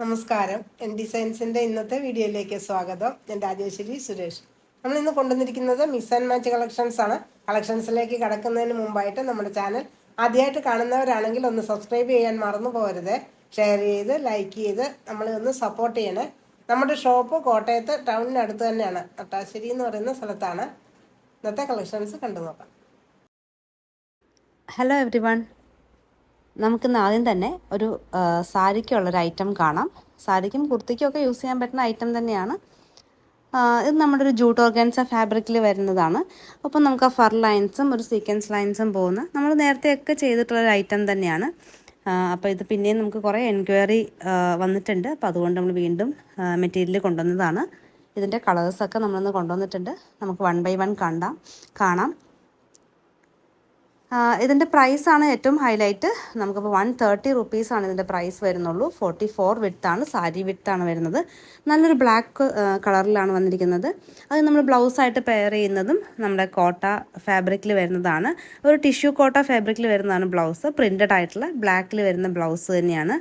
നമസ്കാരം. എൻ ഡിസൈൻസിൻ്റെ ഇന്നത്തെ വീഡിയോയിലേക്ക് സ്വാഗതം. ഞാൻ രാജേശ്വരി സുരേഷ്. നമ്മൾ ഇന്ന് കൊണ്ടുവന്നിരിക്കുന്നത് മിക്സ് ആൻഡ് മാച്ച് കളക്ഷൻസ് ആണ്. കളക്ഷൻസിലേക്ക് കടക്കുന്നതിന് മുമ്പായിട്ട് നമ്മുടെ ചാനൽ ആദ്യമായിട്ട് കാണുന്നവരാണെങ്കിൽ ഒന്ന് സബ്സ്ക്രൈബ് ചെയ്യാൻ മറന്നു പോകരുത്. ഷെയർ ചെയ്ത് ലൈക്ക് ചെയ്ത് നമ്മളെ ഒന്ന് സപ്പോർട്ട് ചെയ്യണേ. നമ്മുടെ ഷോപ്പ് കോട്ടയത്ത് ടൗണിനടുത്ത് തന്നെയാണ്, അട്ടാശ്ശേരി എന്ന് പറയുന്ന സ്ഥലത്താണ്. ഇന്നത്തെ കളക്ഷൻസ് കണ്ടു നോക്കാം. ഹലോ എവ്രി വൺ, നമുക്കിന്ന് ആദ്യം തന്നെ ഒരു സാരിക്കുള്ളൊരു ഐറ്റം കാണാം. സാരിക്കും കുർത്തിക്കും ഒക്കെ യൂസ് ചെയ്യാൻ പറ്റുന്ന ഐറ്റം തന്നെയാണ്. ഇത് നമ്മുടെ ഒരു ജൂട്ട് ഓർഗാൻസ ഫാബ്രിക്കിൽ വരുന്നതാണ്. അപ്പം നമുക്ക് ആ ഫർ ലൈൻസും ഒരു സീക്വൻസ് ലൈൻസും പോകുന്ന നമ്മൾ നേരത്തെയൊക്കെ ചെയ്തിട്ടുള്ളൊരു ഐറ്റം തന്നെയാണ്. അപ്പോൾ ഇത് പിന്നെയും നമുക്ക് കുറേ എൻക്വയറി വന്നിട്ടുണ്ട്. അപ്പോൾ അതുകൊണ്ട് നമ്മൾ വീണ്ടും മെറ്റീരിയൽ കൊണ്ടുവന്നതാണ്. ഇതിൻ്റെ കളേഴ്സൊക്കെ നമ്മളൊന്ന് കൊണ്ടുവന്നിട്ടുണ്ട്. നമുക്ക് 1 by 1 കാണാം. ഇതിൻ്റെ പ്രൈസാണ് ഏറ്റവും ഹൈലൈറ്റ്. നമുക്കിപ്പോൾ 130 റുപ്പീസാണ് ഇതിൻ്റെ പ്രൈസ് വരുന്നുള്ളൂ. 44 വിഡ്ത്താണ്, സാരി വിഡ്ത്താണ് വരുന്നത്. നല്ലൊരു ബ്ലാക്ക് കളറിലാണ് വന്നിരിക്കുന്നത്. അത് നമ്മൾ ബ്ലൗസായിട്ട് പെയർ ചെയ്യുന്നതും നമ്മുടെ കോട്ട ഫാബ്രിക്കിൽ വരുന്നതാണ്. ഒരു ടിഷ്യൂ കോട്ട ഫാബ്രിക്കിൽ വരുന്നതാണ് ബ്ലൗസ്. പ്രിൻറ്റഡ് ആയിട്ടുള്ള ബ്ലാക്കിൽ വരുന്ന ബ്ലൗസ് തന്നെയാണ്.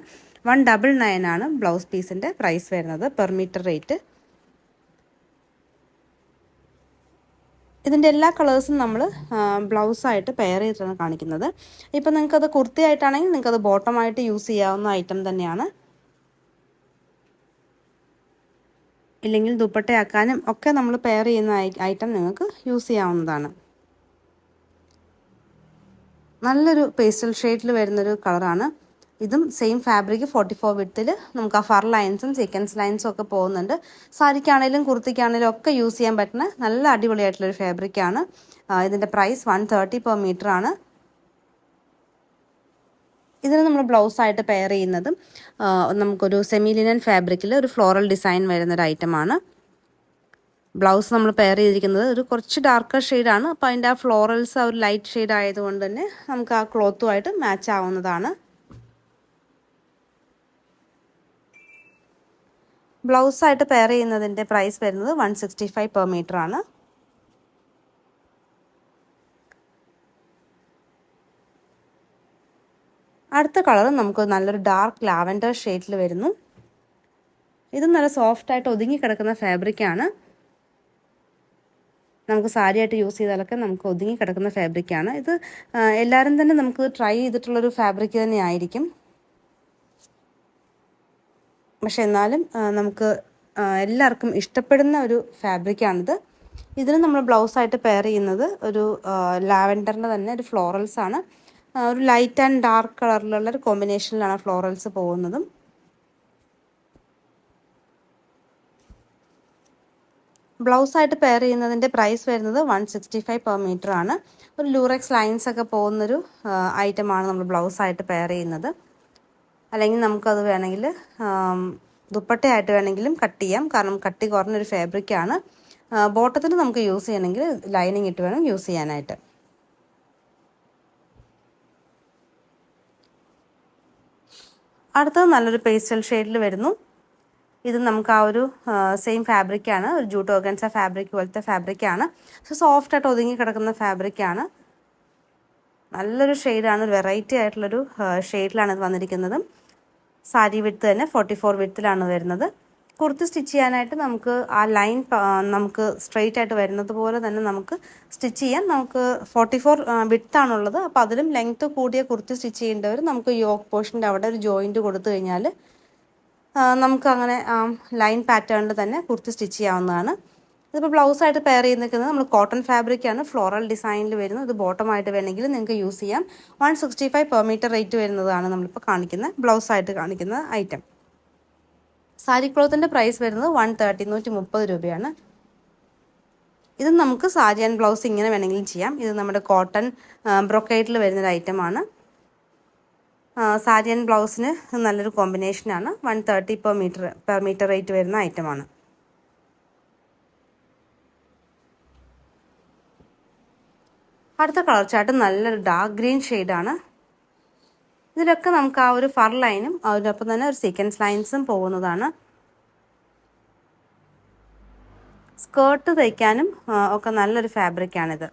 199 ആണ് ബ്ലൗസ് പീസിൻ്റെ പ്രൈസ് വരുന്നത്, പെർ മീറ്റർ റേറ്റ്. ഇതിൻ്റെ എല്ലാ കളേഴ്സും നമ്മൾ ബ്ലൗസായിട്ട് പെയർ ചെയ്തിട്ടാണ് കാണിക്കുന്നത്. ഇപ്പം നിങ്ങൾക്കത് കുർത്തിയായിട്ടാണെങ്കിൽ നിങ്ങൾക്കത് ബോട്ടമായിട്ട് യൂസ് ചെയ്യാവുന്ന ഐറ്റം തന്നെയാണ്. ഇല്ലെങ്കിൽ ദുപ്പട്ടയാക്കാനും ഒക്കെ നമ്മൾ പെയർ ചെയ്യുന്ന ഐറ്റം നിങ്ങൾക്ക് യൂസ് ചെയ്യാവുന്നതാണ്. നല്ലൊരു പേസ്റ്റൽ ഷെയ്ഡിൽ വരുന്നൊരു കളറാണ്. ഇതും സെയിം ഫാബ്രിക് 44 വിഡ്ത്തിൽ നമുക്ക് ആ ഫർ ലൈൻസും സീക്വൻസ് ലൈൻസും ഒക്കെ പോകുന്നുണ്ട്. സാരിക്കാണേലും കുർത്തിക്കാണേലും ഒക്കെ യൂസ് ചെയ്യാൻ പറ്റുന്ന നല്ല അടിപൊളിയായിട്ടുള്ളൊരു ഫാബ്രിക്കാണ്. ഇതിൻ്റെ പ്രൈസ് 130 പെർ മീറ്റർ ആണ്. ഇതിന് നമ്മൾ ബ്ലൗസായിട്ട് പെയർ ചെയ്യുന്നതും നമുക്കൊരു സെമി ലിനൻ ഫാബ്രിക്കിൽ ഒരു ഫ്ലോറൽ ഡിസൈൻ വരുന്നൊരു ഐറ്റമാണ്. ബ്ലൗസ് നമ്മൾ പെയർ ചെയ്തിരിക്കുന്നത് ഒരു കുറച്ച് ഡാർക്കർ ഷെയ്ഡാണ്. അപ്പോൾ അതിൻ്റെ ആ ഫ്ലോറൽസ് ആ ഒരു ലൈറ്റ് ഷെയ്ഡ് ആയതുകൊണ്ട് തന്നെ നമുക്ക് ആ ക്ലോത്തുമായിട്ട് മാച്ച് ആവുന്നതാണ്. ബ്ലൗസായിട്ട് പെയർ ചെയ്യുന്നതിൻ്റെ പ്രൈസ് വരുന്നത് 165 പെർ മീറ്റർ ആണ്. അടുത്ത കളർ നമുക്ക് നല്ലൊരു ഡാർക്ക് ലാവൻഡർ ഷെയ്ഡിൽ വരുന്നു. ഇത് നല്ല സോഫ്റ്റായിട്ട് ഒതുങ്ങി കിടക്കുന്ന ഫാബ്രിക്കാണ്. നമുക്ക് സാരിയായിട്ട് യൂസ് ചെയ്താലൊക്കെ നമുക്ക് ഒതുങ്ങി കിടക്കുന്ന ഫാബ്രിക്കാണ്. ഇത് എല്ലാവരും തന്നെ നമുക്ക് ട്രൈ ചെയ്തിട്ടുള്ളൊരു ഫാബ്രിക് തന്നെ ആയിരിക്കും. പക്ഷെ എന്നാലും നമുക്ക് എല്ലാവർക്കും ഇഷ്ടപ്പെടുന്ന ഒരു ഫാബ്രിക്കാണിത്. ഇതിന് നമ്മൾ ബ്ലൗസായിട്ട് പെയർ ചെയ്യുന്നത് ഒരു ലാവൻഡറിൻ്റെ തന്നെ ഒരു ഫ്ലോറൽസ് ആണ്. ഒരു ലൈറ്റ് ആൻഡ് ഡാർക്ക് കളറിലുള്ള ഒരു കോമ്പിനേഷനിലാണ് ഫ്ലോറൽസ് പോകുന്നതും. ബ്ലൗസായിട്ട് പെയർ ചെയ്യുന്നതിൻ്റെ പ്രൈസ് വരുന്നത് 165 പെർ മീറ്റർ ആണ്. ഒരു ലൂറക്സ് ലൈൻസ് ഒക്കെ പോകുന്നൊരു ഐറ്റമാണ് നമ്മൾ ബ്ലൗസായിട്ട് പെയർ ചെയ്യുന്നത്. അല്ലെങ്കിൽ നമുക്കത് വേണമെങ്കിൽ ദുപ്പട്ടയായിട്ട് വേണമെങ്കിലും കട്ട് ചെയ്യാം. കാരണം കട്ടി കുറഞ്ഞൊരു ഫാബ്രിക്കാണ്. ബോട്ടത്തിന് നമുക്ക് യൂസ് ചെയ്യണമെങ്കിൽ ലൈനിങ് ഇട്ട് വേണം യൂസ് ചെയ്യാനായിട്ട്. അടുത്തത് നല്ലൊരു പേസ്റ്റൽ ഷെയ്ഡിൽ വരുന്നു. ഇത് നമുക്ക് ആ ഒരു സെയിം ഫാബ്രിക്കാണ്, ഒരു ജൂട്ട് ഓർഗൻസ ഫാബ്രിക് പോലത്തെ ഫാബ്രിക്കാണ്. സോഫ്റ്റായിട്ട് ഒതുങ്ങി കിടക്കുന്ന ഫാബ്രിക്കാണ്. നല്ലൊരു ഷെയ്ഡാണ്, വെറൈറ്റി ആയിട്ടുള്ളൊരു ഷെയ്ഡിലാണ് ഇത് വന്നിരിക്കുന്നത്. സാരി വിഡ്ത്ത് തന്നെ 44 വിഡ്ത്തിലാണ് വരുന്നത്. കുർത്തി സ്റ്റിച്ച് ചെയ്യാനായിട്ട് നമുക്ക് ആ ലൈൻ നമുക്ക് സ്ട്രെയിറ്റ് ആയിട്ട് വരുന്നത് പോലെ തന്നെ നമുക്ക് സ്റ്റിച്ച് ചെയ്യാം. നമുക്ക് 44 വിഡ്ത്താണുള്ളത്. അപ്പോൾ അതിലും ലെങ്ത്ത് കൂടിയ കുർത്തി സ്റ്റിച്ച് ചെയ്യേണ്ടവർ നമുക്ക് യോക്ക് പോർഷൻ്റെ അവിടെ ഒരു ജോയിൻറ്റ് കൊടുത്തു കഴിഞ്ഞാൽ നമുക്ക് അങ്ങനെ ലൈൻ പാറ്റേണിൽ തന്നെ കുർത്തി സ്റ്റിച്ച് ചെയ്യാവുന്നതാണ്. ഇതിപ്പോൾ ബ്ലൗസായിട്ട് പെയർ ചെയ്ത് നിൽക്കുന്നത് നമ്മൾ കോട്ടൺ ഫാബ്രിക്കാണ്, ഫ്ലോറൽ ഡിസൈനിൽ വരുന്നത്. ഇത് ബോട്ടമായിട്ട് വേണമെങ്കിൽ നിങ്ങൾക്ക് യൂസ് ചെയ്യാം. 165 പെർ മീറ്റർ റേറ്റ് വരുന്നതാണ് നമ്മളിപ്പോൾ കാണിക്കുന്ന ബ്ലൗസായിട്ട് കാണിക്കുന്ന ഐറ്റം. സാരി ക്ലോത്തിൻ്റെ പ്രൈസ് വരുന്നത് 130 രൂപയാണ്. ഇത് നമുക്ക് സാരി ആൻഡ് ബ്ലൗസ് ഇങ്ങനെ വേണമെങ്കിലും ചെയ്യാം. ഇത് നമ്മുടെ കോട്ടൺ ബ്രൊക്കേഡിൽ വരുന്നൊരു ഐറ്റമാണ്. സാരി ആൻഡ് ബ്ലൗസിന് നല്ലൊരു കോമ്പിനേഷനാണ്. 130 പെർ മീറ്റർ റേറ്റ് വരുന്ന ഐറ്റമാണ്. അടുത്ത കളർ ചാർട്ട് നല്ലൊരു ഡാർക്ക് ഗ്രീൻ ഷെയ്ഡാണ്. ഇതിലൊക്കെ നമുക്ക് ആ ഒരു ഫർ ലൈനും അതിനൊപ്പം തന്നെ ഒരു സീക്വൻസ് ലൈൻസും പോകുന്നതാണ്. സ്കേർട്ട് തയ്ക്കാനും ഒക്കെ നല്ലൊരു ഫാബ്രിക്കാണിത്.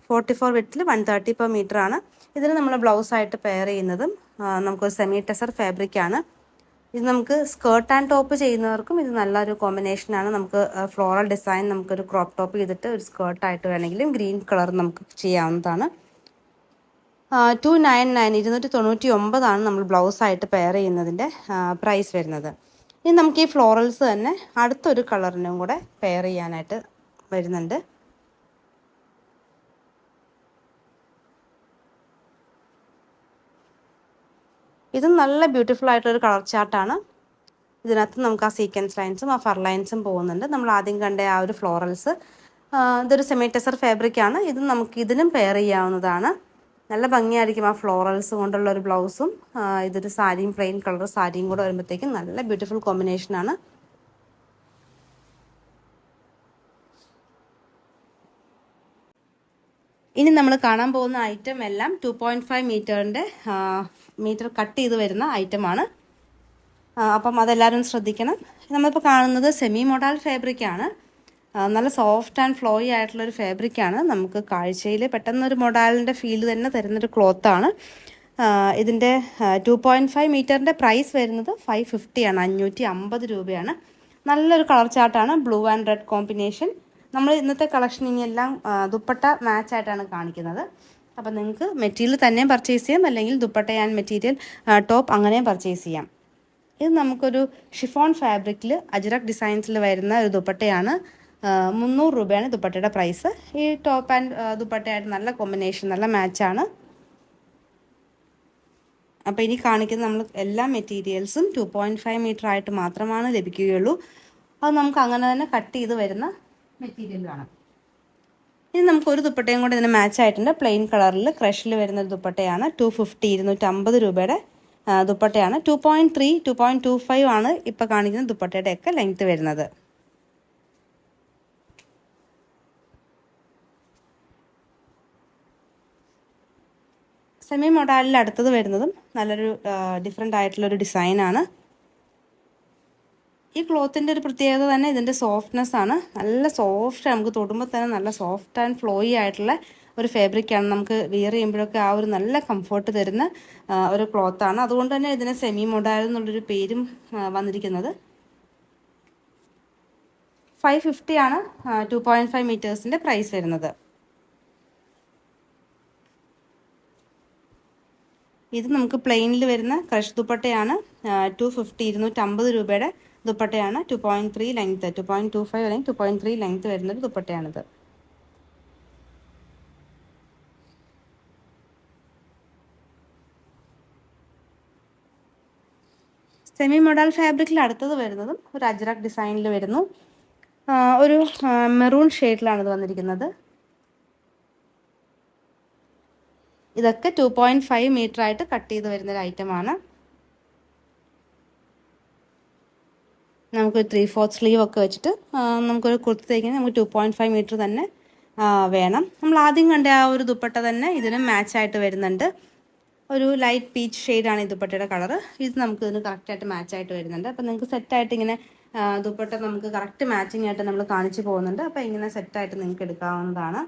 44 വിഡ്ത്തിൽ 130 പെർ മീറ്റർ ആണ്. ഇതിന് നമ്മൾ ബ്ലൗസായിട്ട് പെയർ ചെയ്യുന്നതും നമുക്കൊരു സെമി ടെസർ ഫാബ്രിക്കാണ്. ഇത് നമുക്ക് സ്കേർട്ട് ആൻഡ് ടോപ്പ് ചെയ്യുന്നവർക്കും ഇത് നല്ലൊരു കോമ്പിനേഷനാണ്. നമുക്ക് ഫ്ലോറൽ ഡിസൈൻ നമുക്കൊരു ക്രോപ്പ് ടോപ്പ് ചെയ്തിട്ട് ഒരു സ്കേർട്ടായിട്ട് വേണമെങ്കിലും ഗ്രീൻ കളർ നമുക്ക് ചെയ്യാവുന്നതാണ്. 299 299 നമ്മൾ ബ്ലൗസായിട്ട് പെയർ ചെയ്യുന്നതിൻ്റെ പ്രൈസ് വരുന്നത്. ഇനി നമുക്ക് ഈ ഫ്ലോറൽസ് തന്നെ അടുത്തൊരു കളറിനും കൂടെ പെയർ ചെയ്യാനായിട്ട് വരുന്നുണ്ട്. ഇതും നല്ല ബ്യൂട്ടിഫുൾ ആയിട്ടൊരു കളർ ചാർട്ടാണ്. ഇതിനകത്ത് നമുക്ക് ആ സീക്വൻസ് ലൈൻസും ആ ഫർ ലൈൻസും പോകുന്നുണ്ട്. നമ്മൾ ആദ്യം കണ്ട ആ ഒരു ഫ്ലോറൽസ് ഇതൊരു സെമി ടെസർ ഫാബ്രിക്കാണ്. ഇത് നമുക്ക് ഇതിനും പെയർ ചെയ്യാവുന്നതാണ്. നല്ല ഭംഗിയായിരിക്കും ആ ഫ്ലോറൽസ് കൊണ്ടുള്ള ഒരു ബ്ലൗസും ഇതൊരു സാരിയും പ്ലെയിൻ കളർ സാരിയും കൂടെ വരുമ്പോഴത്തേക്കും നല്ല ബ്യൂട്ടിഫുൾ കോമ്പിനേഷനാണ്. ഇനി നമ്മൾ കാണാൻ പോകുന്ന ഐറ്റം എല്ലാം 2.5 മീറ്റർ കട്ട് ചെയ്ത് വരുന്ന ഐറ്റമാണ്. അപ്പം അതെല്ലാവരും ശ്രദ്ധിക്കണം. നമ്മളിപ്പോൾ കാണുന്നത് സെമി മൊഡാൽ ഫാബ്രിക്കാണ്. നല്ല സോഫ്റ്റ് ആൻഡ് ഫ്ലോയി ആയിട്ടുള്ളൊരു ഫാബ്രിക്കാണ്. നമുക്ക് കാഴ്ചയിൽ പെട്ടെന്നൊരു മൊഡാലിൻ്റെ ഫീൽ തന്നെ തരുന്നൊരു ക്ലോത്താണ്. ഇതിൻ്റെ 2.5 മീറ്ററിൻ്റെ പ്രൈസ് വരുന്നത് 550 ആണ്, 550 രൂപയാണ്. നല്ലൊരു കളർ ചാർട്ടാണ്, ബ്ലൂ ആൻഡ് റെഡ് കോമ്പിനേഷൻ. നമ്മൾ ഇന്നത്തെ കളക്ഷൻ ഇനിയെല്ലാം ദുപ്പട്ട മാച്ചായിട്ടാണ് കാണിക്കുന്നത്. അപ്പം നിങ്ങൾക്ക് മെറ്റീരിയൽ തന്നെയും പർച്ചേസ് ചെയ്യാം, അല്ലെങ്കിൽ ദുപ്പട്ട ആൻഡ് മെറ്റീരിയൽ ടോപ്പ് അങ്ങനെയും പർച്ചേസ് ചെയ്യാം. ഇത് നമുക്കൊരു ഷിഫോൺ ഫാബ്രിക്കിൽ അജ്രക് ഡിസൈൻസിൽ വരുന്ന ഒരു ദുപ്പട്ടയാണ്. 300 രൂപയാണ് ദുപ്പട്ടയുടെ പ്രൈസ്. ഈ ടോപ്പ് ആൻഡ് ദുപ്പട്ടയായിട്ട് നല്ല കോമ്പിനേഷൻ, നല്ല മാച്ചാണ്. അപ്പോൾ ഇനി കാണിക്കുന്ന നമ്മൾ എല്ലാ മെറ്റീരിയൽസും 2.5 മീറ്റർ ആയിട്ട് മാത്രമാണ് ലഭിക്കുകയുള്ളൂ. അത് നമുക്ക് അങ്ങനെ തന്നെ കട്ട് ചെയ്ത് വരുന്ന മെറ്റീരിയലാണ്. ഇനി നമുക്ക് ഒരു ദുപ്പട്ടയും കൂടെ ഇതിന് മാച്ച് ആയിട്ടുണ്ട്. പ്ലെയിൻ കളറിൽ ക്രഷിൽ വരുന്ന ഒരു ദുപ്പട്ടയാണ്. 250 250 രൂപയുടെ ദുപ്പട്ടയാണ്. 2.3 2.25 ആണ് ഇപ്പോൾ കാണിക്കുന്ന ദുപ്പട്ടയുടെ ഒക്കെ ലെങ്ത് വരുന്നത്. സെമി മൊഡാലിൽ അടുത്തത് വരുന്നതും നല്ലൊരു ഡിഫറെൻ്റ് ആയിട്ടുള്ളൊരു ഡിസൈനാണ്. ഈ ക്ലോത്തിൻ്റെ ഒരു പ്രത്യേകത തന്നെ ഇതിൻ്റെ സോഫ്റ്റ്നെസ് ആണ്. നല്ല സോഫ്റ്റ്, നമുക്ക് തൊടുമ്പോൾ തന്നെ നല്ല സോഫ്റ്റ് ആൻഡ് ഫ്ലോയി ആയിട്ടുള്ള ഒരു ഫാബ്രിക്കാണ്. നമുക്ക് വിയർ ചെയ്യുമ്പോഴൊക്കെ ആ ഒരു നല്ല കംഫർട്ട് തരുന്ന ഒരു ക്ലോത്താണ്. അതുകൊണ്ട് തന്നെ ഇതിന് സെമി മൊഡാൽ എന്നുള്ളൊരു പേരും വന്നിരിക്കുന്നത്. 550 ആണ് 2.5 മീറ്റേഴ്സിൻ്റെ പ്രൈസ് വരുന്നത്. ഇത് നമുക്ക് പ്ലെയിനിൽ വരുന്ന ക്രഷ് ദുപ്പട്ടയാണ്. 250 250 രൂപയുടെ ദുപ്പട്ടയാണ്. 2.3 ലെങ്ത്, 2.25 അല്ലെങ്കിൽ 2.3 ലെങ്ത് വരുന്നൊരു ദുപ്പട്ടയാണിത്. സെമി മൊഡാൽ ഫാബ്രിക്കിൽ അടുത്തത് വരുന്നതും ഒരു അജ്രക് ഡിസൈനിൽ വരുന്നു. ഒരു മെറൂൺ ഷെയ്ഡിലാണ് ഇത് വന്നിരിക്കുന്നത്. ഇതൊക്കെ 2.5 മീറ്റർ ആയിട്ട് കട്ട് ചെയ്ത് വരുന്നൊരു ഐറ്റമാണ്. നമുക്ക് 3/4 സ്ലീവ് ഒക്കെ വെച്ചിട്ട് നമുക്കൊരു കുർത്തി തയ്ക്കാൻ നമുക്ക് 2.5 മീറ്റർ തന്നെ വേണം. നമ്മൾ ആദ്യം കണ്ട ആ ഒരു ദുപ്പട്ട തന്നെ ഇതിന് മാച്ചായിട്ട് വരുന്നുണ്ട്. ഒരു ലൈറ്റ് പീച്ച് ഷെയ്ഡാണ് ഈ ദുപ്പട്ടയുടെ കളറ്. ഇത് നമുക്ക് ഇതിന് കറക്റ്റായിട്ട് മാച്ചായിട്ട് വരുന്നുണ്ട്. അപ്പോൾ നിങ്ങൾക്ക് സെറ്റായിട്ട് ഇങ്ങനെ ദുപ്പട്ട നമുക്ക് കറക്റ്റ് മാച്ചിങ് ആയിട്ട് നമ്മൾ കാണിച്ചു പോകുന്നുണ്ട്. അപ്പോൾ ഇങ്ങനെ സെറ്റായിട്ട് നിങ്ങൾക്ക് എടുക്കാവുന്നതാണ്.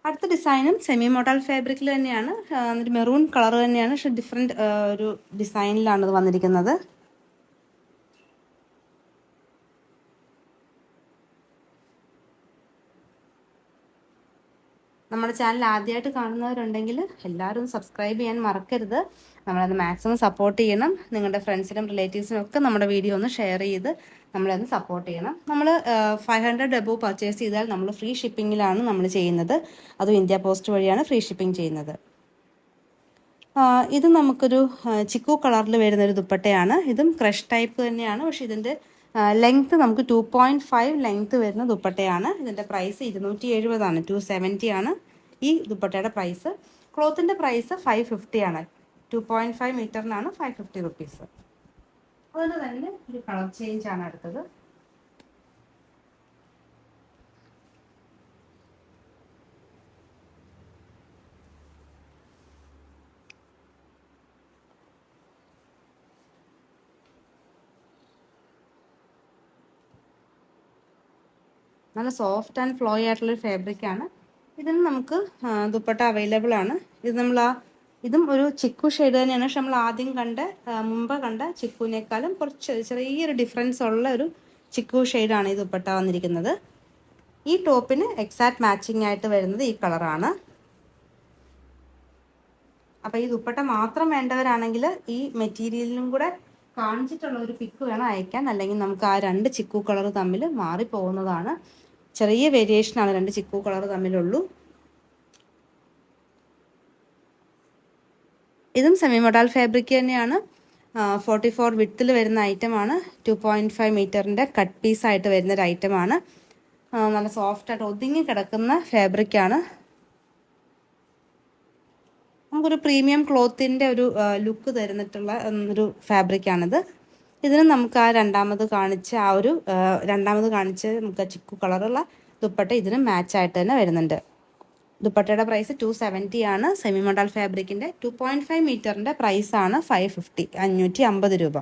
അടുത്ത ഡിസൈനും സെമി മോഡൽ ഫാബ്രിക്കിൽ തന്നെയാണ്. എന്നിട്ട് മെറൂൺ കളർ തന്നെയാണ്, പക്ഷെ ഡിഫറെൻറ്റ് ഒരു ഡിസൈനിലാണ് ഇത് വന്നിരിക്കുന്നത്. നമ്മുടെ ചാനൽ ആദ്യമായിട്ട് കാണുന്നവരുണ്ടെങ്കിൽ എല്ലാവരും സബ്സ്ക്രൈബ് ചെയ്യാൻ മറക്കരുത്. നമ്മളത് മാക്സിമം സപ്പോർട്ട് ചെയ്യണം. നിങ്ങളുടെ ഫ്രണ്ട്സിനും റിലേറ്റീവ്സിനും ഒക്കെ നമ്മുടെ വീഡിയോ ഒന്ന് ഷെയർ ചെയ്ത് നമ്മളത് സപ്പോർട്ട് ചെയ്യണം. നമ്മൾ 500 എബോവ് പർച്ചേസ് ചെയ്താൽ നമ്മൾ ഫ്രീ ഷിപ്പിങ്ങിലാണ് നമ്മൾ ചെയ്യുന്നത്. അതും ഇന്ത്യ പോസ്റ്റ് വഴിയാണ് ഫ്രീ ഷിപ്പിംഗ് ചെയ്യുന്നത്. ഇത് നമുക്കൊരു ചിക്കു കളറിൽ വരുന്നൊരു ദുപ്പട്ടയാണ്. ഇതും ക്രഷ് ടൈപ്പ് തന്നെയാണ്, പക്ഷേ ഇതിൻ്റെ ലെങ്ത്ത് നമുക്ക് 2.5 ലെങ്ത്ത് വരുന്ന ദുപ്പട്ടയാണ്. ഇതിൻ്റെ പ്രൈസ് 270 ആണ്, 270 ആണ് ഈ ദുപ്പട്ടയുടെ പ്രൈസ്. ക്ലോത്തിൻ്റെ പ്രൈസ് 550 ആണ്. 2.5 മീറ്ററിനാണ് 550 റുപ്പീസ്. അതുപോലെ തന്നെ ഒരു കളർ ചേഞ്ച് ആണ് അടുത്തത്. നല്ല സോഫ്റ്റ് ആൻഡ് ഫ്ലോയി ആയിട്ടുള്ളൊരു ഫാബ്രിക്കാണ്. ഇതിന് നമുക്ക് ദുപ്പട്ട അവൈലബിൾ ആണ്. ഇത് ഇതും ഒരു ചിക്കു ഷെയ്ഡ് തന്നെയാണ്. പക്ഷെ നമ്മൾ ആദ്യം മുമ്പ് കണ്ട ചിക്കുവിനേക്കാളും കുറച്ച് ചെറിയൊരു ഡിഫറൻസ് ഉള്ള ഒരു ചിക്കു ഷെയ്ഡാണ് ഈ ദുപ്പട്ട വന്നിരിക്കുന്നത്. ഈ ടോപ്പിന് എക്സാക്ട് മാച്ചിങ് ആയിട്ട് വരുന്നത് ഈ കളറാണ്. അപ്പോൾ ഈ ദുപ്പട്ട മാത്രം വേണ്ടവരാണെങ്കിൽ ഈ മെറ്റീരിയലിനും കൂടെ കാണിച്ചിട്ടുള്ള ഒരു പിക്ക് വേണം അയക്കാൻ, അല്ലെങ്കിൽ നമുക്ക് ആ 2 ചിക്കു കളർ തമ്മിൽ മാറിപ്പോകുന്നതാണ്. ചെറിയ വേരിയേഷനാണ് 2 ചിക്കു കളർ തമ്മിലുള്ളൂ. ഇതും സെമി മൊഡാൾ ഫാബ്രിക് തന്നെയാണ്. 44 വിഡ്ത്തിൽ വരുന്ന ഐറ്റമാണ്. 2.5 മീറ്ററിൻ്റെ കട്ട് പീസായിട്ട് വരുന്നൊരു ഐറ്റമാണ്. നല്ല സോഫ്റ്റായിട്ട് ഒതുങ്ങി കിടക്കുന്ന ഫാബ്രിക്കാണ്. നമുക്കൊരു പ്രീമിയം ക്ലോത്തിൻ്റെ ഒരു ലുക്ക് തരുന്നിട്ടുള്ള ഒരു ഫാബ്രിക്കാണിത്. ഇതിന് നമുക്ക് ആ രണ്ടാമത് കാണിച്ച നമുക്ക് ചിക്കു കളറുള്ള ദുപ്പട്ട ഇതിന് മാച്ചായിട്ട് തന്നെ വരുന്നുണ്ട്. ദുപ്പട്ടയുടെ പ്രൈസ് 270 ആണ്. സെമി മോഡൽ ഫാബ്രിക്കിൻ്റെ 2.5 മീറ്ററിൻ്റെ പ്രൈസാണ് 550, 550 രൂപ.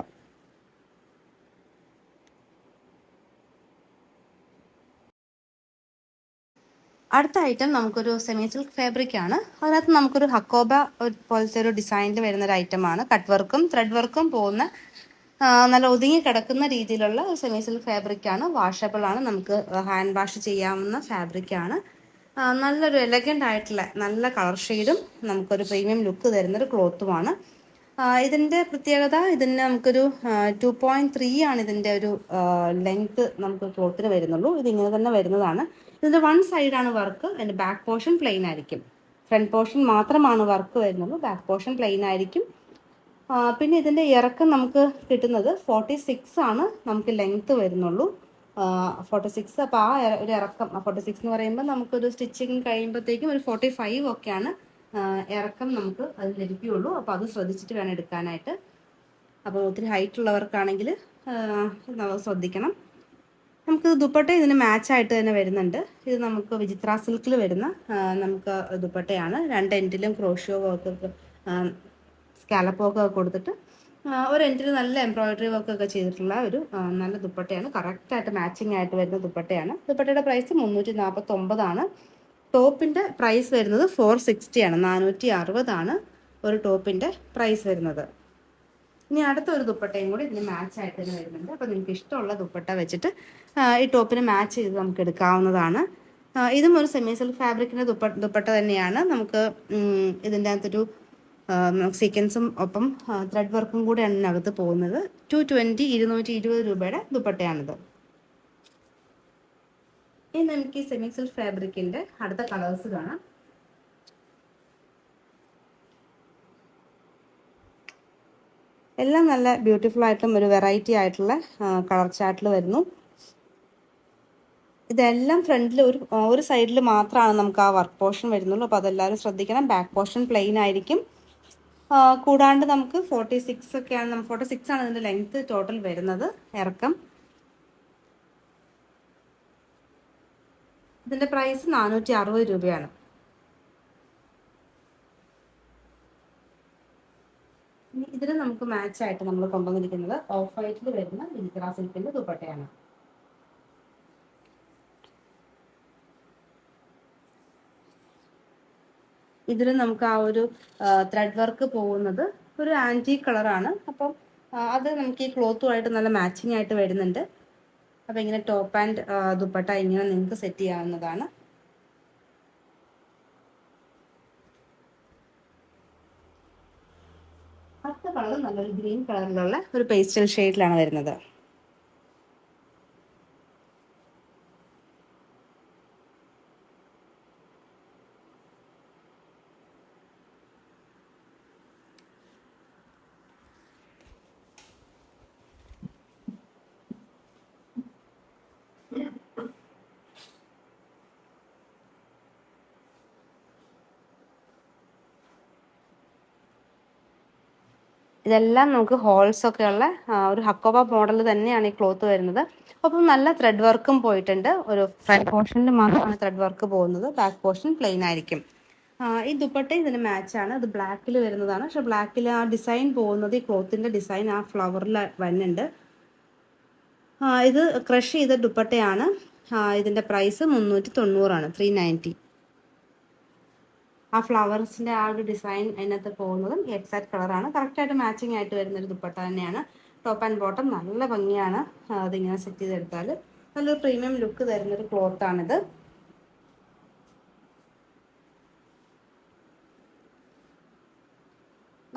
അടുത്ത ഐറ്റം നമുക്കൊരു സെമി സിൽക്ക് ഫാബ്രിക് ആണ്. അതിനകത്ത് നമുക്കൊരു ഹക്കോബ പോലത്തെ ഒരു ഡിസൈനിൽ വരുന്നൊരു ഐറ്റമാണ്. കട്ട് വർക്കും ത്രെഡ് വർക്കും പോകുന്ന നല്ല ഒതുങ്ങി കിടക്കുന്ന രീതിയിലുള്ള സെമി സിൽക്ക് ഫാബ്രിക്കാണ്. വാഷബിൾ ആണ്, നമുക്ക് ഹാൻഡ് വാഷ് ചെയ്യാവുന്ന ഫാബ്രിക്കാണ്. നല്ലൊരു എലഗൻ്റ് ആയിട്ടുള്ള നല്ല കളർ ഷെയ്ഡും നമുക്കൊരു പ്രീമിയം ലുക്ക് തരുന്നൊരു ക്ലോത്തുമാണ്. ഇതിൻ്റെ പ്രത്യേകത, ഇതിന് നമുക്കൊരു 2.3 ആണ് ഇതിൻ്റെ ഒരു ലെങ്ത്ത് നമുക്ക് ക്ലോത്തിന് വരുന്നുള്ളൂ. ഇതിങ്ങനെ തന്നെ വരുന്നതാണ്. ഇതിൻ്റെ 1 സൈഡാണ് വർക്ക്, അതിൻ്റെ ബാക്ക് പോർഷൻ പ്ലെയിൻ ആയിരിക്കും. ഫ്രണ്ട് പോർഷൻ മാത്രമാണ് വർക്ക് വരുന്നുള്ളൂ, ബാക്ക് പോർഷൻ പ്ലെയിൻ ആയിരിക്കും. പിന്നെ ഇതിൻ്റെ ഇറക്കം നമുക്ക് കിട്ടുന്നത് 46 ആണ് നമുക്ക് ലെങ്ത്ത് വരുന്നുള്ളൂ. 46. അപ്പോൾ ആ ഒരു ഇറക്കം 46 എന്ന് പറയുമ്പോൾ നമുക്കൊരു സ്റ്റിച്ചിങ് കഴിയുമ്പോഴത്തേക്കും ഒരു 45 ഒക്കെയാണ് ഇറക്കം നമുക്ക് അത് ലഭിക്കുകയുള്ളൂ. അപ്പോൾ അത് ശ്രദ്ധിച്ചിട്ട് വേണം എടുക്കാനായിട്ട്. അപ്പോൾ ഒത്തിരി ഹൈറ്റ് ഉള്ളവർക്കാണെങ്കിൽ നമ്മൾ ശ്രദ്ധിക്കണം. നമുക്ക് ദുപ്പട്ട ഇതിന് മാച്ചായിട്ട് തന്നെ വരുന്നുണ്ട്. ഇത് നമുക്ക് വിചിത്ര സിൽക്കിൽ വരുന്ന നമുക്ക് ദുപ്പട്ടയാണ്. 2 എൻഡിലും ക്രോഷ്യോ വർക്കൊക്കെ സ്കാലപ്പൊക്കെ കൊടുത്തിട്ട് ഒരു എൻഡിൽ നല്ല എംബ്രോയിഡറി വർക്കൊക്കെ ചെയ്തിട്ടുള്ള ഒരു നല്ല ദുപ്പട്ടയാണ്. കറക്റ്റായിട്ട് മാച്ചിങ് ആയിട്ട് വരുന്ന ദുപ്പട്ടയാണ്. ദുപ്പട്ടയുടെ പ്രൈസ് 349 ആണ്. ടോപ്പിൻ്റെ പ്രൈസ് വരുന്നത് 460 ആണ്. 460 ആണ് ഒരു ടോപ്പിൻ്റെ പ്രൈസ് വരുന്നത്. ഇനി അടുത്തൊരു ദുപ്പട്ടയും കൂടി ഇതിന് മാച്ചായിട്ട് തന്നെ വരുന്നുണ്ട്. അപ്പോൾ നിങ്ങൾക്ക് ഇഷ്ടമുള്ള ദുപ്പട്ട വെച്ചിട്ട് ഈ ടോപ്പിന് മാച്ച് ചെയ്ത് നമുക്ക് എടുക്കാവുന്നതാണ്. ഇതും ഒരു സെമി സിൽക്ക് ഫാബ്രിക്കിൻ്റെ ദുപ്പട്ട തന്നെയാണ്. നമുക്ക് ഇതിൻ്റെ അകത്തൊരു സീക്വൻസും ഒപ്പം ത്രെഡ് വർക്കും കൂടെയാണ് ഇതിനകത്ത് പോകുന്നത്. 220 രൂപയുടെ ദുപ്പട്ടയാണിത്. ഇനി നമുക്ക് ഈ സെമി സിൽക്ക് ഫാബ്രിക്കിൻ്റെ അടുത്ത കളേഴ്സ് കാണാം. എല്ലാം നല്ല ബ്യൂട്ടിഫുൾ ആയിട്ടും ഒരു വെറൈറ്റി ആയിട്ടുള്ള കളർ ചാർട്ടിൽ വരുന്നു. ഇതെല്ലാം ഫ്രണ്ടിൽ ഒരു സൈഡിൽ മാത്രമാണ് നമുക്ക് ആ വർക്ക് പോർഷൻ വരുന്നുള്ളൂ. അപ്പോൾ അതെല്ലാവരും ശ്രദ്ധിക്കണം. ബാക്ക് പോർഷൻ പ്ലെയിൻ ആയിരിക്കും. കൂടാണ്ട് നമുക്ക് 46 ഒക്കെയാണ്, 46 ആണ് ഇതിൻ്റെ ലെങ്ത്ത് ടോട്ടൽ വരുന്നത് ഇറക്കം. ഇതിൻ്റെ പ്രൈസ് 460 രൂപയാണ്. ഇതിന് നമുക്ക് മാച്ചായിട്ട് നമ്മൾ കൊണ്ടുവന്നിരിക്കുന്നത് ഓഫ് വൈറ്റിൽ വരുന്ന വിചിത്ര സിൽക്കിൻ്റെ ദുപ്പട്ടയാണ്. ഇതിൽ നമുക്ക് ആ ഒരു ത്രെഡ് വർക്ക് പോകുന്നത് ഒരു ആൻറ്റി കളറാണ്. അപ്പം അത് നമുക്ക് ഈ ക്ലോത്തുമായിട്ട് നല്ല മാച്ചിങ് ആയിട്ട് വരുന്നുണ്ട്. അപ്പോൾ ഇങ്ങനെ ടോപ്പ് ആൻഡ് ദുപ്പട്ട ഇങ്ങനെ നിങ്ങൾക്ക് സെറ്റ് ചെയ്യാവുന്നതാണ്. അടുത്ത കളർ നല്ലൊരു ഗ്രീൻ കളറിലുള്ള ഒരു പേസ്റ്റൽ ഷെയ്ഡിലാണ് വരുന്നത്. ഇതെല്ലാം നമുക്ക് ഹോൾസ് ഒക്കെ ഉള്ള ഒരു ഹക്കോബ മോഡൽ തന്നെയാണ് ഈ ക്ലോത്ത് വരുന്നത്. അപ്പം നല്ല ത്രെഡ് വർക്കും പോയിട്ടുണ്ട്. ഒരു ഫ്രണ്ട് പോർഷനിൽ മാത്രമാണ് ത്രെഡ് വർക്ക് പോകുന്നത്, ബാക്ക് പോർഷൻ പ്ലെയിൻ ആയിരിക്കും. ഈ ദുപ്പട്ട ഇതിന് മാച്ചാണ്. ഇത് ബ്ലാക്കിൽ വരുന്നതാണ്. പക്ഷെ ബ്ലാക്കിൽ ആ ഡിസൈൻ പോകുന്നത്, ഈ ക്ലോത്തിൻ്റെ ഡിസൈൻ ആ ഫ്ലവറിൽ വരുന്നുണ്ട്. ഇത് ക്രഷ് ചെയ്ത ദുപ്പട്ടയാണ്. ഇതിൻ്റെ പ്രൈസ് 390 390. ആ ഫ്ലവേഴ്സിൻ്റെ ആ ഒരു ഡിസൈൻ അതിനകത്ത് പോകുന്നതും എക്സാക്ട് കളറാണ്. കറക്റ്റായിട്ട് മാച്ചിങ് ആയിട്ട് വരുന്നൊരു ദുപ്പട്ട തന്നെയാണ്. ടോപ്പ് ആൻഡ് ബോട്ടം നല്ല ഭംഗിയാണ്. അതിങ്ങനെ സെറ്റ് ചെയ്തെടുത്താൽ നല്ലൊരു പ്രീമിയം ലുക്ക് തരുന്നൊരു ക്ലോത്താണിത്.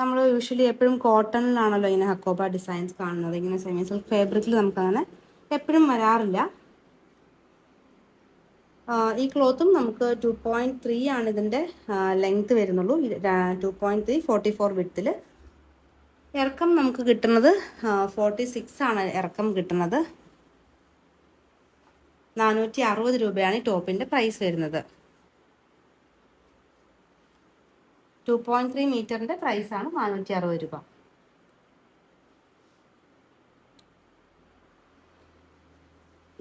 നമ്മൾ യൂഷ്വലി എപ്പോഴും കോട്ടണിലാണല്ലോ ഇങ്ങനെ ഹക്കോബ ഡിസൈൻസ് കാണുന്നത്. ഇങ്ങനെ സെമി സിൽക്ക് ഫാബ്രിക്കിൽ നമുക്കങ്ങനെ എപ്പോഴും വരാറില്ല. ഈ ക്ലോത്തും നമുക്ക് 2.3 ആണ് ഇതിൻ്റെ ലെങ്ത് വരുന്നുള്ളൂ. 2.3 44 വിഡ്ത്തിൽ. ഇറക്കം നമുക്ക് കിട്ടുന്നത് 46 ആണ് ഇറക്കം കിട്ടുന്നത്. 460 രൂപയാണ് ഈ ടോപ്പിൻ്റെ പ്രൈസ് വരുന്നത്. 2.3 മീറ്ററിൻ്റെ പ്രൈസാണ് 460 രൂപ.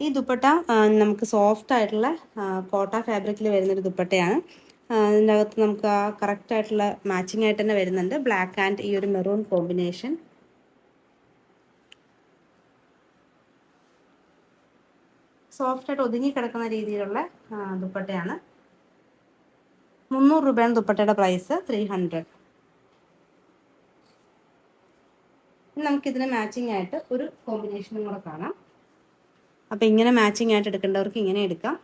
ഈ ദുപ്പട്ട നമുക്ക് സോഫ്റ്റ് ആയിട്ടുള്ള കോട്ട ഫാബ്രിക്കിൽ വരുന്നൊരു ദുപ്പട്ടയാണ്. അതിൻ്റെ അകത്ത് നമുക്ക് ആ കറക്റ്റ് ആയിട്ടുള്ള മാച്ചിങ് ആയിട്ട് തന്നെ വരുന്നുണ്ട്. ബ്ലാക്ക് ആൻഡ് ഈ ഒരു മെറൂൺ കോമ്പിനേഷൻ. സോഫ്റ്റായിട്ട് ഒതുങ്ങി കിടക്കുന്ന രീതിയിലുള്ള ദുപ്പട്ടയാണ്. 300 രൂപയാണ് ദുപ്പട്ടയുടെ പ്രൈസ്. 300. നമുക്കിതിന് മാച്ചിങ് ആയിട്ട് ഒരു കോമ്പിനേഷനും കൂടെ കാണാം. അപ്പോൾ ഇങ്ങനെ മാച്ചിങ് ആയിട്ട് എടുക്കേണ്ടവർക്ക് ഇങ്ങനെ എടുക്കാം.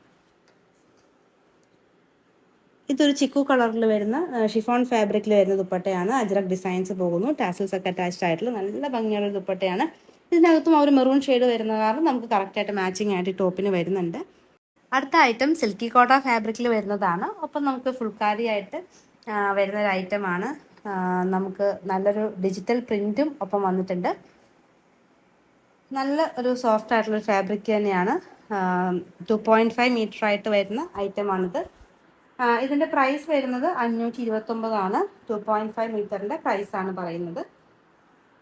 ഇതൊരു ചിക്കു കളറിൽ വരുന്ന ഷിഫോൺ ഫാബ്രിക്കിൽ വരുന്ന ദുപ്പട്ടയാണ്. അജ്രക് ഡിസൈൻസ് പോകുന്നു. ടാസിൽസ് ഒക്കെ അറ്റാച്ച്ഡ് ആയിട്ടുള്ള നല്ല ഭംഗിയുള്ള ദുപ്പട്ടയാണ്. ഇതിനകത്തും ആ ഒരു മെറൂൺ ഷെയ്ഡ് വരുന്ന കാരണം നമുക്ക് കറക്റ്റായിട്ട് മാച്ചിങ് ആയിട്ട് ടോപ്പിന് വരുന്നുണ്ട്. അടുത്ത ഐറ്റം സിൽക്കി കോട്ട ഫാബ്രിക്കിൽ വരുന്നതാണ്. ഒപ്പം നമുക്ക് ഫുൾക്കാരി ആയിട്ട് വരുന്നൊരു ഐറ്റമാണ്. നമുക്ക് നല്ലൊരു ഡിജിറ്റൽ പ്രിൻറ്റും ഒപ്പം വന്നിട്ടുണ്ട്. നല്ല ഒരു സോഫ്റ്റ് ആയിട്ടുള്ളൊരു ഫാബ്രിക് തന്നെയാണ്. 2.5 മീറ്റർ ആയിട്ട് വരുന്ന ഐറ്റമാണിത്. ഇതിൻ്റെ പ്രൈസ് വരുന്നത് 529 ആണ്. 2.5 മീറ്ററിൻ്റെ പ്രൈസാണ് പറയുന്നത്.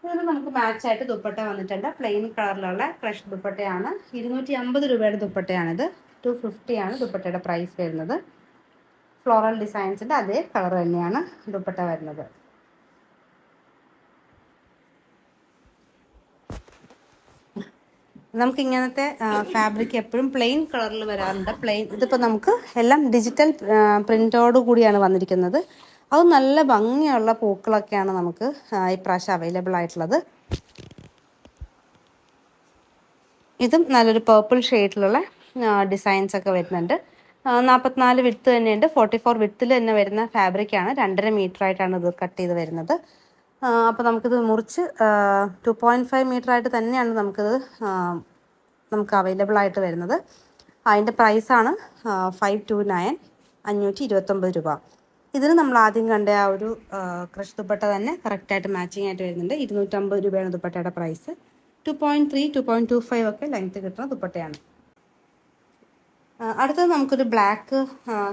ഇതിന് നമുക്ക് മാച്ചായിട്ട് ദുപ്പട്ട വന്നിട്ടുണ്ട്. പ്ലെയിൻ കളറിലുള്ള ക്രഷ് ദുപ്പട്ടയാണ്. 250 രൂപയുടെ ദുപ്പട്ടയാണിത്. 250 ആണ് ദുപ്പട്ടയുടെ പ്രൈസ് വരുന്നത്. ഫ്ലോറൽ ഡിസൈൻസിൻ്റെ അതേ കളർ തന്നെയാണ് ദുപ്പട്ട വരുന്നത്. നമുക്ക് ഇങ്ങനത്തെ ഫാബ്രിക് എപ്പോഴും പ്ലെയിൻ കളറിൽ വരാറുണ്ട്. ഇതിപ്പോൾ നമുക്ക് എല്ലാം ഡിജിറ്റൽ പ്രിൻ്റോട് കൂടിയാണ് വന്നിരിക്കുന്നത്. അത് നല്ല ഭംഗിയുള്ള പൂക്കളൊക്കെയാണ് നമുക്ക് ഇപ്രാവശ്യം അവൈലബിൾ ആയിട്ടുള്ളത്. ഇതും നല്ലൊരു പേർപ്പിൾ ഷെയ്ഡിലുള്ള ഡിസൈൻസ് ഒക്കെ വരുന്നുണ്ട്. 44 വിഡ്ത്ത് തന്നെയുണ്ട്. 44 വിഡ്ത്തിൽ തന്നെ വരുന്ന ഫാബ്രിക്കാണ്. 2.5 മീറ്റർ ആയിട്ടാണ് ഇത് കട്ട് ചെയ്ത് വരുന്നത്. അപ്പോൾ നമുക്കിത് മുറിച്ച് 2.5 മീറ്റർ ആയിട്ട് തന്നെയാണ് നമുക്ക് അവൈലബിൾ ആയിട്ട് വരുന്നത്. അതിൻ്റെ പ്രൈസാണ് 529 529 രൂപ. ഇതിന് നമ്മൾ ആദ്യം കണ്ട ആ ഒരു ക്രഷ് ദുപ്പട്ട തന്നെ കറക്റ്റായിട്ട് മാച്ചിങ് ആയിട്ട് വരുന്നുണ്ട്. 250 രൂപയാണ് ദുപ്പട്ടയുടെ പ്രൈസ്. 2.3 2.25 ഒക്കെ ലെങ്ത് കിട്ടുന്ന ദുപ്പട്ടയാണ്. അടുത്തത് നമുക്കൊരു ബ്ലാക്ക്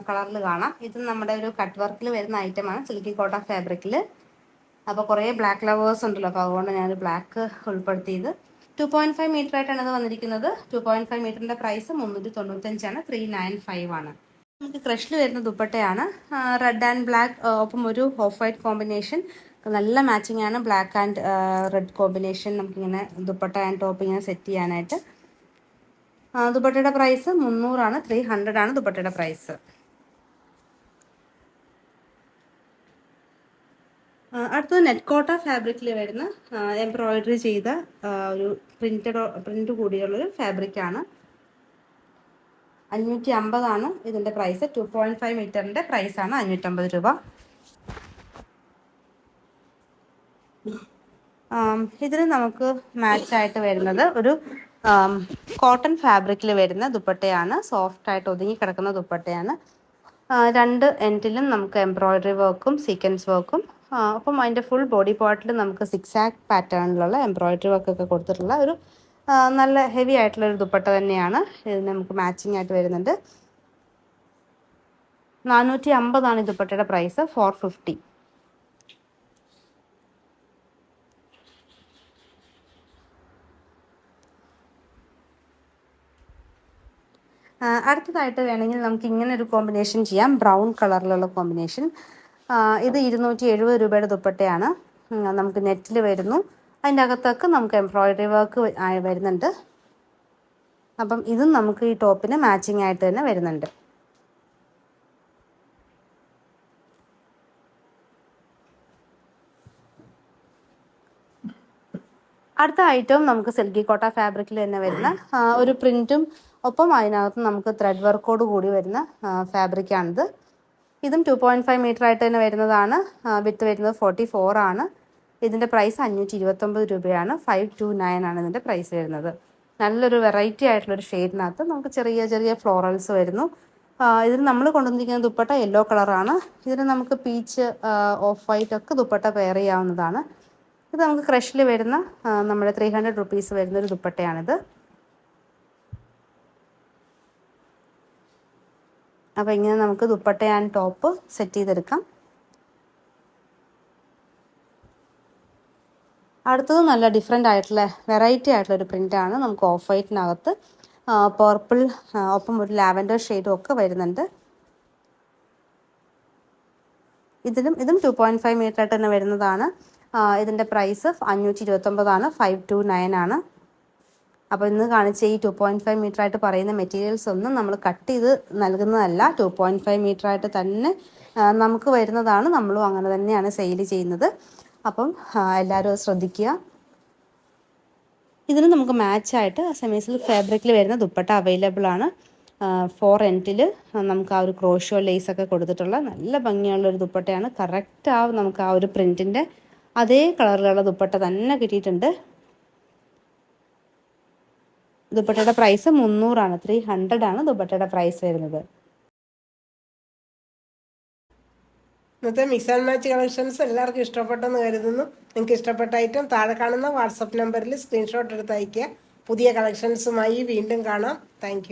കളറിൽ കാണാം. ഇത് നമ്മുടെ ഒരു കട്ട് വർക്കിൽ വരുന്ന ഐറ്റമാണ്. സിൽക്കി കോട്ട ഫാബ്രിക്കിൽ. അപ്പോൾ കുറേ ബ്ലാക്ക് ലവേഴ്സ് ഉണ്ടല്ലോ, അപ്പോൾ അതുകൊണ്ട് ഞാനൊരു ബ്ലാക്ക് ഉൾപ്പെടുത്തിയത്. 2.5 മീറ്റർ ആയിട്ടാണ് ഇത് വന്നിരിക്കുന്നത്. 2.5 മീറ്ററിൻ്റെ പ്രൈസ് 395 ആണ്. 395 ആണ്. നമുക്ക് ക്രഷിൽ വരുന്ന ദുപ്പട്ടയാണ്. റെഡ് ആൻഡ് ബ്ലാക്ക് ഒപ്പം ഒരു ഓഫ് വൈറ്റ് കോമ്പിനേഷൻ. നല്ല മാച്ചിങ് ആണ്. ബ്ലാക്ക് ആൻഡ് റെഡ് കോമ്പിനേഷൻ നമുക്കിങ്ങനെ ദുപ്പട്ട ആൻഡ് ടോപ്പ് ഇങ്ങനെ സെറ്റ് ചെയ്യാനായിട്ട്. ദുപ്പട്ടയുടെ പ്രൈസ് 300 ആണ്. 300 ആണ് ദുപ്പട്ടയുടെ പ്രൈസ്. അടുത്തത് നെറ്റ് കോട്ട ഫാബ്രിക്കിൽ വരുന്ന എംബ്രോയിഡറി ചെയ്ത ഒരു പ്രിന്റ് കൂടിയുള്ളൊരു ഫാബ്രിക്കാണ്. 550 ആണ് ഇതിൻ്റെ പ്രൈസ്. 2.5 മീറ്ററിൻ്റെ പ്രൈസാണ് 550 രൂപ. ഇതിന് നമുക്ക് മാച്ചായിട്ട് വരുന്നത് ഒരു കോട്ടൺ ഫാബ്രിക്കിൽ വരുന്ന ദുപ്പട്ടയാണ്. സോഫ്റ്റായിട്ട് ഒതുങ്ങി കിടക്കുന്ന ദുപ്പട്ടയാണ്. 2 എൻഡിലും നമുക്ക് എംബ്രോയിഡറി വർക്കും സീക്വൻസ് വർക്കും അപ്പം അതിൻ്റെ ഫുൾ ബോഡി പാർട്ടിൽ നമുക്ക് സിക്സാക് പാറ്റേണിലുള്ള എംബ്രോയിഡറി വർക്കൊക്കെ കൊടുത്തിട്ടുള്ള ഒരു നല്ല ഹെവി ആയിട്ടുള്ളൊരു ദുപ്പട്ട തന്നെയാണ്. ഇതിന് നമുക്ക് മാച്ചിങ് ആയിട്ട് വരുന്നുണ്ട്. 450 ആണ് ഈ ദുപ്പട്ടയുടെ പ്രൈസ്. 450. അടുത്തതായിട്ട് വേണമെങ്കിൽ നമുക്ക് ഇങ്ങനെ ഒരു കോമ്പിനേഷൻ ചെയ്യാം. ബ്രൗൺ കളറിലുള്ള കോമ്പിനേഷൻ. ഇത് 270 രൂപയുടെ ദുപ്പട്ടയാണ്. നമുക്ക് നെറ്റിൽ വരുന്നു. അതിൻ്റെ അകത്തൊക്കെ നമുക്ക് എംബ്രോയിഡറി വർക്ക് വരുന്നുണ്ട്. അപ്പം ഇതും നമുക്ക് ഈ ടോപ്പിന് മാച്ചിങ് ആയിട്ട് തന്നെ വരുന്നുണ്ട്. അടുത്ത ഐറ്റവും നമുക്ക് സിൽക്കി കോട്ട ഫാബ്രിക്കിൽ തന്നെ വരുന്ന ഒരു പ്രിൻറ്റും ഒപ്പം അതിനകത്ത് നമുക്ക് ത്രെഡ് വർക്കോട് കൂടി വരുന്ന ഫാബ്രിക്കാണിത്. ഇതും 2.5 മീറ്റർ ആയിട്ട് തന്നെ വരുന്നതാണ്. വിത്ത് വരുന്നത് 44 ആണ്. ഇതിൻ്റെ പ്രൈസ് 529 രൂപയാണ്. 529 ആണ് ഇതിൻ്റെ പ്രൈസ് വരുന്നത്. നല്ലൊരു വെറൈറ്റി ആയിട്ടുള്ളൊരു ഷെയ്ഡിനകത്ത് നമുക്ക് ചെറിയ ചെറിയ ഫ്ലോറൽസ് വരുന്നു. ഇതിന് നമ്മൾ കൊണ്ടുവന്നിരിക്കുന്ന ദുപ്പട്ട യെല്ലോ കളറാണ്. ഇതിന് നമുക്ക് പീച്ച്, ഓഫ് വൈറ്റ് ഒക്കെ ദുപ്പട്ട പെയർ ചെയ്യാവുന്നതാണ്. ഇത് നമുക്ക് ക്രഷിൽ വരുന്ന നമ്മുടെ 300 റുപ്പീസ് വരുന്നൊരു ദുപ്പട്ടയാണിത്. അപ്പോൾ ഇങ്ങനെ നമുക്ക് ദുപ്പട്ട ആൻഡ് ടോപ്പ് സെറ്റ് ചെയ്തെടുക്കാം. അടുത്തത് നല്ല ഡിഫറെൻ്റ് ആയിട്ടുള്ള വെറൈറ്റി ആയിട്ടുള്ളൊരു പ്രിൻ്റാണ്. നമുക്ക് ഓഫ് വൈറ്റിനകത്ത് പർപ്പിൾ ഒപ്പം ഒരു ലാവൻഡർ ഷെയ്ഡും ഒക്കെ വരുന്നുണ്ട്. ഇതും 2.5 മീറ്റർ ആയിട്ട് തന്നെ വരുന്നതാണ്. ഇതിൻ്റെ പ്രൈസ് 529 ആണ്. 529 ആണ്. അപ്പോൾ ഇന്ന് കാണിച്ച ഈ 2.5 മീറ്റർ ആയിട്ട് പറയുന്ന മെറ്റീരിയൽസ് ഒന്നും നമ്മൾ കട്ട് ചെയ്ത് നൽകുന്നതല്ല. 2.5 മീറ്റർ ആയിട്ട് തന്നെ നമുക്ക് വരുന്നതാണ്. നമ്മളും അങ്ങനെ തന്നെയാണ് സെയിൽ ചെയ്യുന്നത്. അപ്പം എല്ലാവരും ശ്രദ്ധിക്കുക. ഇതിന് നമുക്ക് മാച്ചായിട്ട് സെമി സിൽക്ക് ഫാബ്രിക്കിൽ വരുന്ന ദുപ്പട്ട അവൈലബിൾ ആണ്. 4 എൻഡിൽ നമുക്ക് ആ ഒരു ക്രോഷോ ലേസൊക്കെ കൊടുത്തിട്ടുള്ള നല്ല ഭംഗിയുള്ളൊരു ദുപ്പട്ടയാണ്. കറക്റ്റ് നമുക്ക് ആ ഒരു പ്രിൻറ്റിൻ്റെ അതേ കളറിലുള്ള ദുപ്പട്ട തന്നെ കിട്ടിയിട്ടുണ്ട്. ദുപ്പട്ടയുടെ പ്രൈസ് 300 ആണ്. 300 ആണ് ദുപ്പട്ടയുടെ പ്രൈസ് വരുന്നത്. ഇന്നത്തെ മിക്സ് ആൻഡ് മാച്ച് കളക്ഷൻസ് എല്ലാവർക്കും ഇഷ്ടപ്പെട്ടെന്ന് കരുതുന്നു. നിങ്ങൾക്ക് ഇഷ്ടപ്പെട്ട ഐറ്റം താഴെ കാണുന്ന വാട്സപ്പ് നമ്പറിൽ സ്ക്രീൻഷോട്ട് എടുത്ത് അയയ്ക്കുക. പുതിയ കളക്ഷൻസുമായി വീണ്ടും കാണാം. താങ്ക്